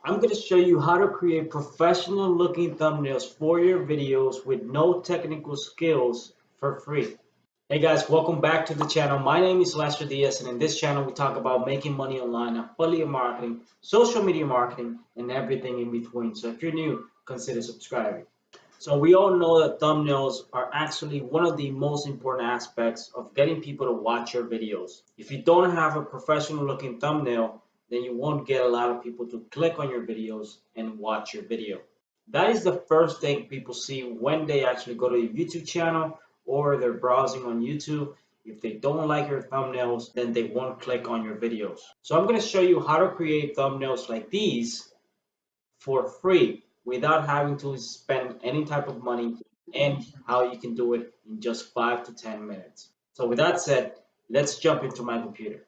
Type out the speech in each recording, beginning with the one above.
I'm going to show you how to create professional looking thumbnails for your videos with no technical skills for free. Hey guys, welcome back to the channel. My name is Lester Diaz, and in this channel we talk about making money online, affiliate marketing, social media marketing, and everything in between. So if you're new, consider subscribing. So we all know that thumbnails are actually one of the most important aspects of getting people to watch your videos. If you don't have a professional looking thumbnail, then you won't get a lot of people to click on your videos and watch your video. That is the first thing people see when they actually go to your YouTube channel or they're browsing on YouTube. If they don't like your thumbnails, then they won't click on your videos. So I'm going to show you how to create thumbnails like these for free without having to spend any type of money, and how you can do it in just 5 to 10 minutes. So with that said, let's jump into my computer.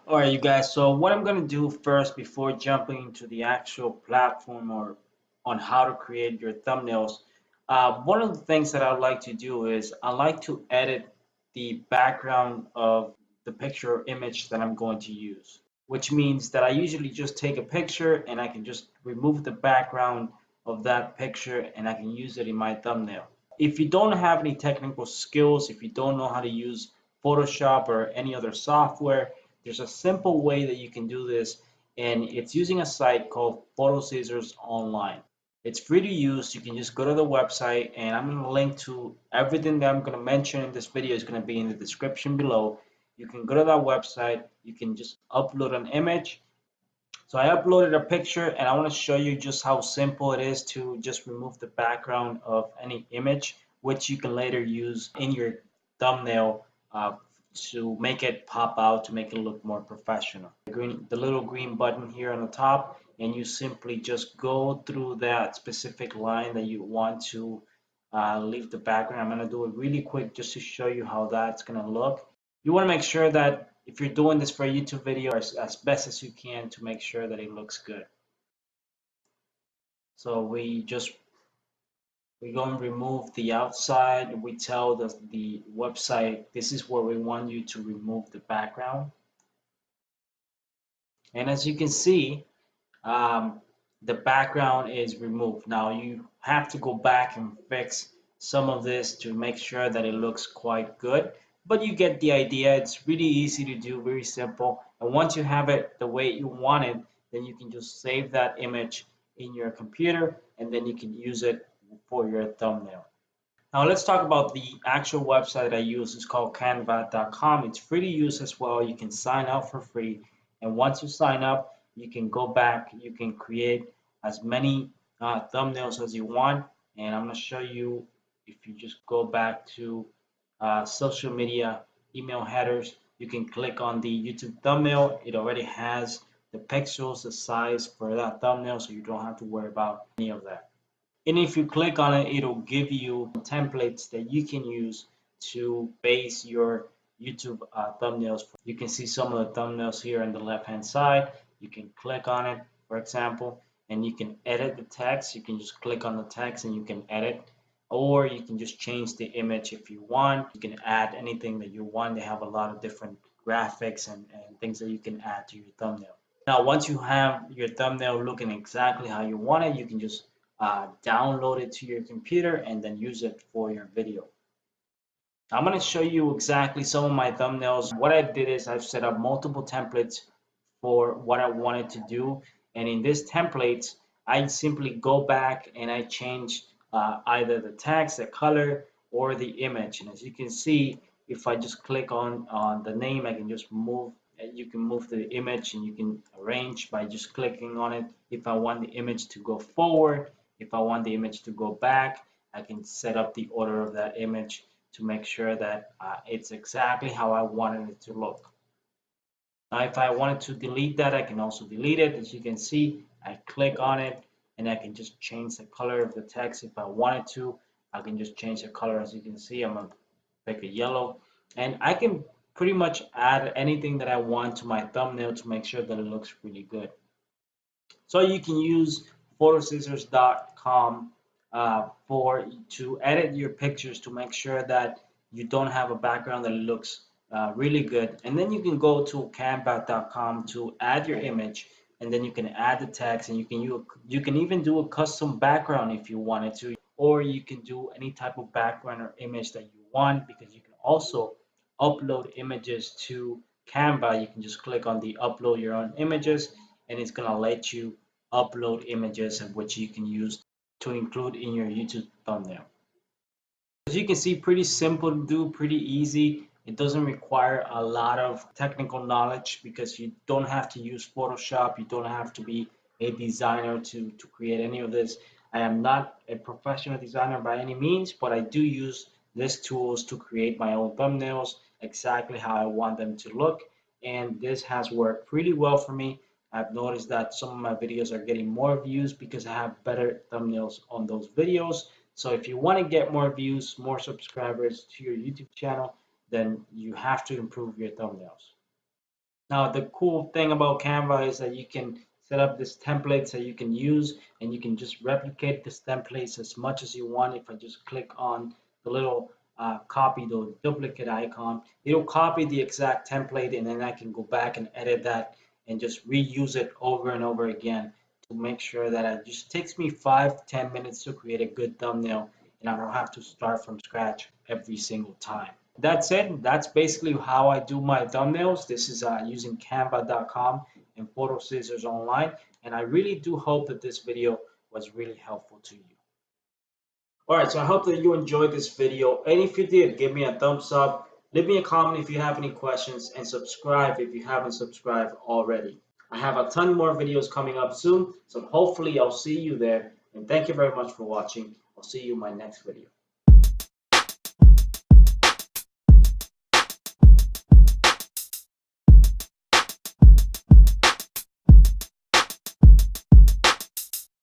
All right, you guys, so what I'm going to do first before jumping into the actual platform or on how to create your thumbnails, one of the things that I like to do is I like to edit the background of the picture or image that I'm going to use, which means that I usually just take a picture and I can just remove the background of that picture and I can use it in my thumbnail. If you don't have any technical skills, if you don't know how to use Photoshop or any other software, there's a simple way that you can do this, and it's using a site called PhotoScissors Online. It's free to use. You can just go to the website, and I'm going to link to everything that I'm going to mention in this video is going to be in the description below. You can go to that website. You can just upload an image. So I uploaded a picture, and I want to show you just how simple it is to just remove the background of any image, which you can later use in your thumbnail to make it pop out, to make it look more professional. The little green button here on the top, and you simply just go through that specific line that you want to leave the background. I'm going to do it really quick just to show you how that's going to look. You want to make sure that if you're doing this for a YouTube video, as best as you can to make sure that it looks good. So we go and remove the outside. We tell the website this is where we want you to remove the background. And as you can see, the background is removed. Now you have to go back and fix some of this to make sure that it looks quite good. But you get the idea. It's really easy to do, very simple. And once you have it the way you want it, then you can just save that image in your computer, and then you can use it for your thumbnail. Now let's talk about the actual website I use. It's called Canva.com. It's free to use as well. You can sign up for free. And once you sign up, you can go back, you can create as many thumbnails as you want. And I'm going to show you, if you just go back to social media email headers, you can click on the YouTube thumbnail. It already has the pixels, the size for that thumbnail, so you don't have to worry about any of that. And if you click on it, it'll give you templates that you can use to base your YouTube thumbnails. You can see some of the thumbnails here on the left hand side. You can click on it, for example, and you can edit the text. You can just click on the text and you can edit, or you can just change the image if you want. You can add anything that you want. They have a lot of different graphics and things that you can add to your thumbnail. Now, once you have your thumbnail looking exactly how you want it, you can just download it to your computer and then use it for your video. I'm going to show you exactly some of my thumbnails. What I did is I've set up multiple templates for what I wanted to do, and in these templates I simply go back and I change either the text, the color, or the image. And as you can see, if I just click on the name, I can just move. You can move the image and you can arrange by just clicking on it. If I want the image to go forward, if I want the image to go back, I can set up the order of that image to make sure that it's exactly how I wanted it to look. Now, if I wanted to delete that, I can also delete it. As you can see, I click on it and I can just change the color of the text. If I wanted to, I can just change the color. As you can see, I'm going to pick a yellow, and I can pretty much add anything that I want to my thumbnail to make sure that it looks really good. So you can use PhotoScissors.com to edit your pictures to make sure that you don't have a background that looks really good. And then you can go to Canva.com to add your image. and then you can add the text, and you can even do a custom background if you wanted to, or you can do any type of background or image that you want, because you can also upload images to Canva. You can just click on the upload your own images, and it's gonna let you upload images of which you can use to include in your YouTube thumbnail. As you can see, pretty simple to do, pretty easy. It doesn't require a lot of technical knowledge because you don't have to use Photoshop. You don't have to be a designer to create any of this. I am not a professional designer by any means, but I do use these tools to create my own thumbnails exactly how I want them to look. And this has worked pretty well for me. I've noticed that some of my videos are getting more views because I have better thumbnails on those videos. So if you want to get more views, more subscribers to your YouTube channel, then you have to improve your thumbnails. Now, the cool thing about Canva is that you can set up this templates that you can use, and you can just replicate this templates as much as you want. If I just click on the little copy, the duplicate icon, it'll copy the exact template, and then I can go back and edit that and just reuse it over and over again to make sure that it just takes me 5-10 minutes to create a good thumbnail, and I don't have to start from scratch every single time. That's it. That's basically how I do my thumbnails. This is using canva.com and PhotoScissors Online. And I really do hope that this video was really helpful to you. All right, so I hope that you enjoyed this video. And if you did, give me a thumbs up. Leave me a comment if you have any questions, and subscribe if you haven't subscribed already. I have a ton more videos coming up soon, so hopefully I'll see you there. And thank you very much for watching. I'll see you in my next video.